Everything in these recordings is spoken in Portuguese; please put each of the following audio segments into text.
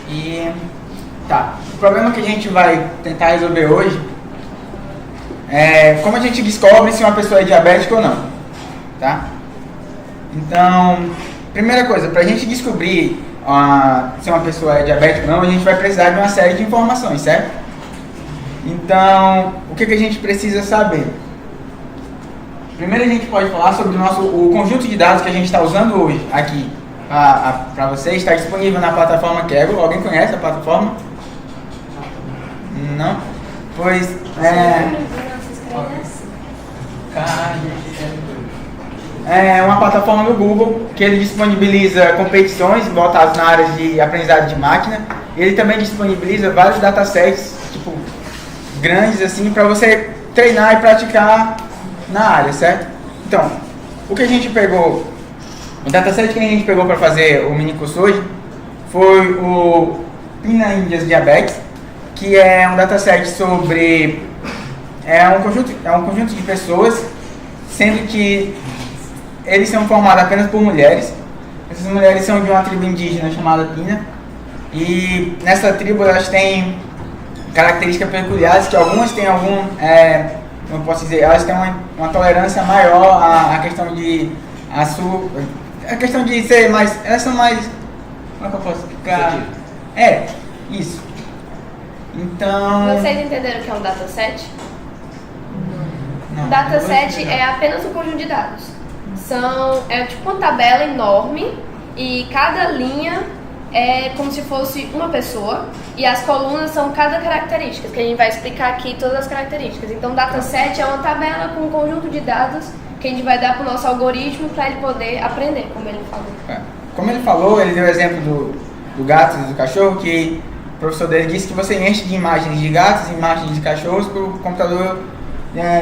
E tá, o problema que a gente vai tentar resolver hoje é como a gente descobre se uma pessoa é diabética ou não, tá? Então, primeira coisa, para a gente descobrir se uma pessoa é diabética ou não, a gente vai precisar de uma série de informações, certo? Então, o que a gente precisa saber? Primeiro a gente pode falar sobre o conjunto de dados que a gente está usando hoje aqui para vocês. Está disponível na plataforma Kaggle. Alguém conhece a plataforma? Não? Pois é uma plataforma do Google que ele disponibiliza competições voltadas na área de aprendizado de máquina. Ele também disponibiliza vários datasets tipo grandes assim para você treinar e praticar na área, certo? Então, o que a gente pegou, o dataset que a gente pegou para fazer o mini curso hoje foi o Pina Indias Diabetes, que é um dataset sobre um conjunto de pessoas, sendo que eles são formados apenas por mulheres. Essas mulheres são de uma tribo indígena chamada Pina, e nessa tribo elas têm características peculiares, que algumas têm como eu posso dizer, elas têm uma tolerância maior à questão de açúcar, a questão de ser mais, elas são mais, como é que eu posso explicar? Isso. Então... Vocês entenderam o que é um dataset? Não. Dataset é apenas um conjunto de dados. É tipo uma tabela enorme e cada linha é como se fosse uma pessoa e as colunas são cada característica, que a gente vai explicar aqui todas as características. Então, dataset é uma tabela com um conjunto de dados que a gente vai dar para o nosso algoritmo para ele poder aprender, como ele falou. Como ele falou, ele deu o exemplo do gato e do cachorro, que o professor dele disse que você enche de imagens de gatos e imagens de cachorros para o computador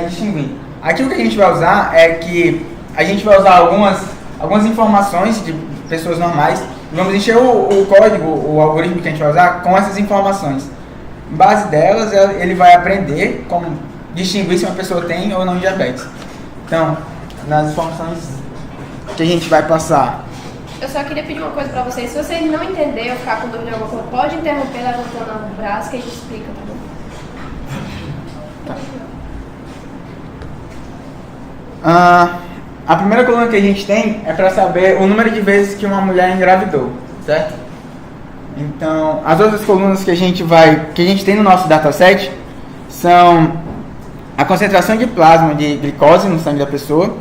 distinguir. Aqui o que a gente vai usar é que a gente vai usar algumas informações de pessoas normais. Vamos encher o código, o algoritmo que a gente vai usar com essas informações. Em base delas, ele vai aprender como distinguir se uma pessoa tem ou não diabetes. Então, nas informações que a gente vai passar. Eu só queria pedir uma coisa pra vocês. Se vocês não entenderem ou ficar com dúvida de alguma coisa, pode interromper levantando o braço que a gente explica, tá bom? Tá. A primeira coluna que a gente tem é para saber o número de vezes que uma mulher engravidou, certo? Então, as outras colunas que a gente tem no nosso dataset são a concentração de plasma de glicose no sangue da pessoa,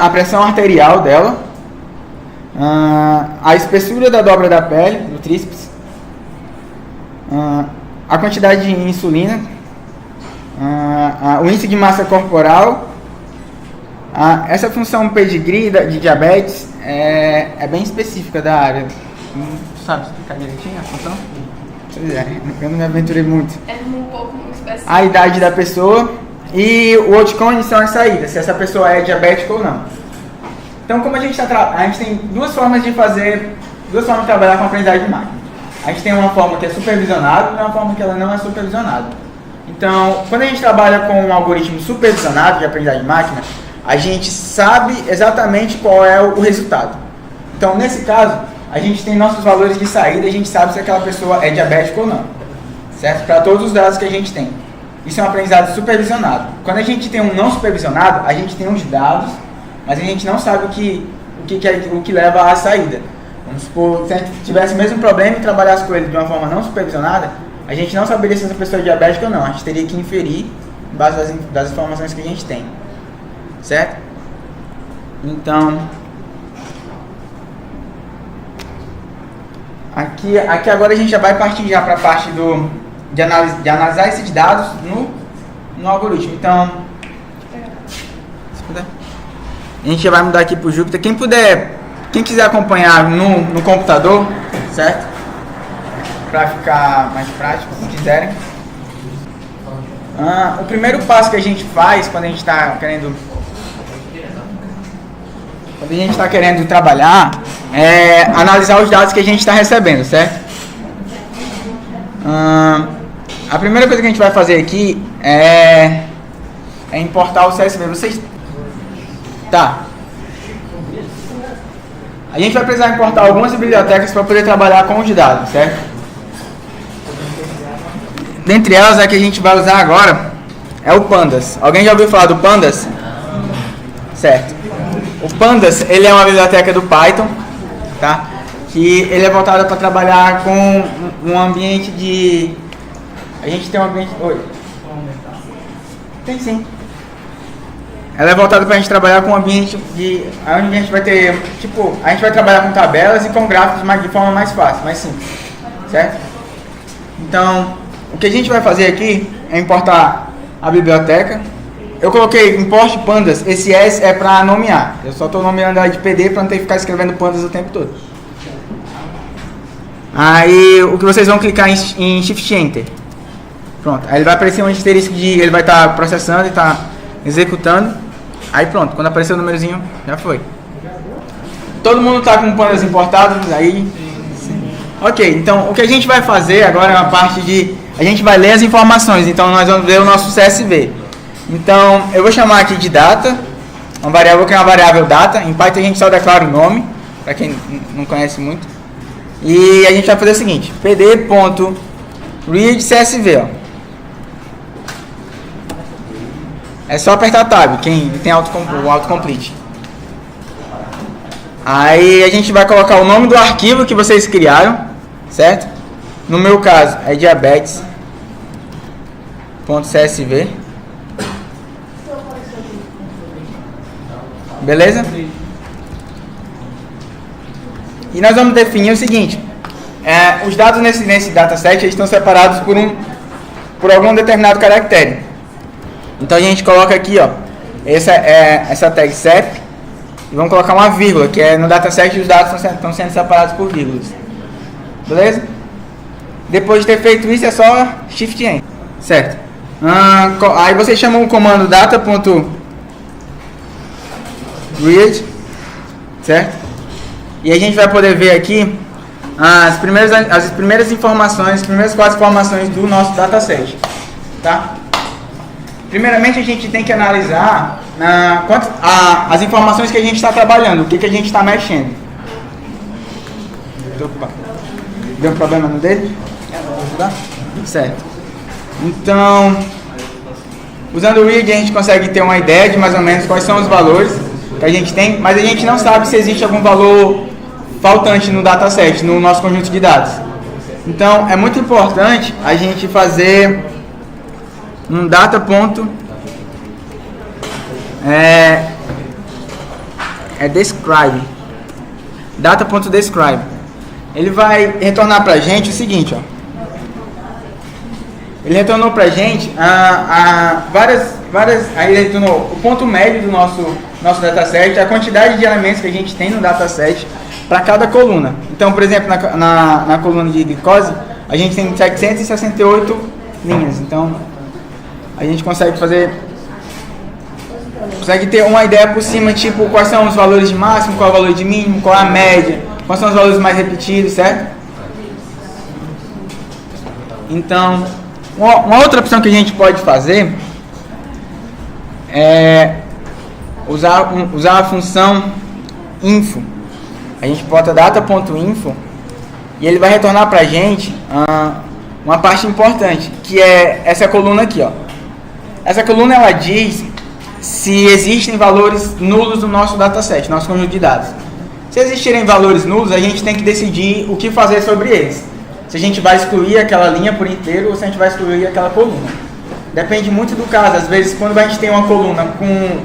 a pressão arterial dela, a espessura da dobra da pele, do tríceps, a quantidade de insulina, o índice de massa corporal. Essa função pedigree de diabetes é bem específica da área. Sabe explicar direitinho a função? Eu não me aventurei muito. É um pouco específico. A idade da pessoa e o outcome são as saídas, se essa pessoa é diabética ou não. Então, como a gente tem duas formas de trabalhar com a aprendizagem de máquina. A gente tem uma forma que é supervisionada e uma forma que ela não é supervisionada. Então, quando a gente trabalha com um algoritmo supervisionado de aprendizagem de máquina, a gente sabe exatamente qual é o resultado. Então, nesse caso, a gente tem nossos valores de saída e a gente sabe se aquela pessoa é diabética ou não. Certo? Para todos os dados que a gente tem. Isso é um aprendizado supervisionado. Quando a gente tem um não supervisionado, a gente tem os dados, mas a gente não sabe o que leva à saída. Vamos supor, se a gente tivesse o mesmo problema e trabalhasse com ele de uma forma não supervisionada, a gente não saberia se essa pessoa é diabética ou não. A gente teria que inferir em base das informações que a gente tem. Certo? Então, aqui agora a gente já vai partir para a parte de analisar esses dados no algoritmo. Então, se puder, a gente já vai mudar aqui para o Jupyter. Quem quiser acompanhar no computador, certo? Para ficar mais prático, se quiserem. O primeiro passo que a gente faz quando a gente está querendo trabalhar é analisar os dados que a gente está recebendo, certo? A primeira coisa que a gente vai fazer aqui é importar o CSV. Tá. a gente vai precisar importar algumas bibliotecas para poder trabalhar com os dados, certo? Dentre elas, a que a gente vai usar agora é o Pandas. Alguém já ouviu falar do Pandas? Certo. O Pandas, ele é uma biblioteca do Python, tá? Que ele é voltado para trabalhar com um ambiente de... A gente tem um ambiente... Oi. Tem sim. Ela é voltada para a gente trabalhar com um ambiente de... Onde a gente vai ter... Tipo, a gente vai trabalhar com tabelas e com gráficos de forma mais fácil, mais simples. Certo? Então, o que a gente vai fazer aqui é importar a biblioteca. Eu coloquei import pandas. Esse S é para nomear. Eu só estou nomeando ela de PD para não ter que ficar escrevendo pandas o tempo todo. Aí, o que vocês vão clicar em Shift Enter. Pronto. Aí ele vai aparecer um asterisco de... Ele vai estar processando e está executando. Aí pronto, quando aparecer o númerozinho, já foi. Todo mundo está com pandas importados aí? Sim. Ok, então o que a gente vai fazer agora é uma parte de... A gente vai ler as informações, então nós vamos ver o nosso CSV. Então, eu vou chamar aqui de data, uma variável que é uma variável data. Em Python a gente só declara o nome, para quem não conhece muito. E a gente vai fazer o seguinte, pd.readCSV, ó. É só apertar Tab, quem tem o autocomplete. Aí a gente vai colocar o nome do arquivo que vocês criaram, certo? No meu caso é diabetes.csv. Beleza? E nós vamos definir o seguinte, os dados nesse dataset eles estão separados por algum determinado caractere. Então a gente coloca aqui, ó, essa tag sep e vamos colocar uma vírgula, que é no dataset os dados estão sendo separados por vírgulas. Beleza? Depois de ter feito isso é só Shift Enter, certo? Aí você chama o comando data.read, certo? E a gente vai poder ver aqui as primeiras informações, as primeiras 4 informações do nosso dataset, tá? Primeiramente, a gente tem que analisar as informações que a gente está trabalhando, o que a gente está mexendo. Deu um problema no dedo? Certo. Então, usando o read, a gente consegue ter uma ideia de mais ou menos quais são os valores que a gente tem, mas a gente não sabe se existe algum valor faltante no dataset, no nosso conjunto de dados. Então, é muito importante a gente fazer um describe. Data.describe. Ele vai retornar pra gente o seguinte, ó. Ele retornou pra gente aí ele retornou o ponto médio do nosso dataset, a quantidade de elementos que a gente tem no dataset para cada coluna. Então, por exemplo, na coluna de glicose, a gente tem 768 linhas. Então, a gente consegue ter uma ideia por cima, tipo, quais são os valores de máximo, qual é o valor de mínimo, qual é a média, quais são os valores mais repetidos, certo? Então, uma outra opção que a gente pode fazer é usar a função info. A gente bota data.info e ele vai retornar pra gente uma parte importante, que é essa coluna aqui, ó. Essa coluna ela diz se existem valores nulos no nosso dataset, nosso conjunto de dados. Se existirem valores nulos, a gente tem que decidir o que fazer sobre eles. Se a gente vai excluir aquela linha por inteiro ou se a gente vai excluir aquela coluna. Depende muito do caso. Às vezes, quando a gente tem uma coluna com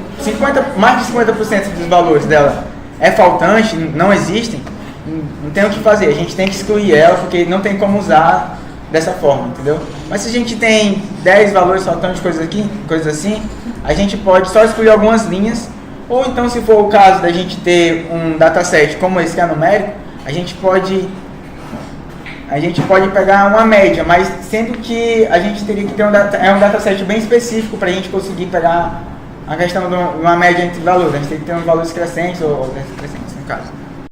mais de 50% dos valores dela é faltante, não existem, não tem o que fazer. A gente tem que excluir ela porque não tem como usar dessa forma, entendeu? Mas se a gente tem 10 valores faltantes, coisas assim, a gente pode só excluir algumas linhas, ou então, se for o caso da gente ter um dataset como esse que é numérico, a gente pode pegar uma média, mas sendo que a gente teria que ter um dataset bem específico para a gente conseguir pegar a questão de uma média entre valores. A gente tem que ter uns valores crescentes ou decrescentes, no caso.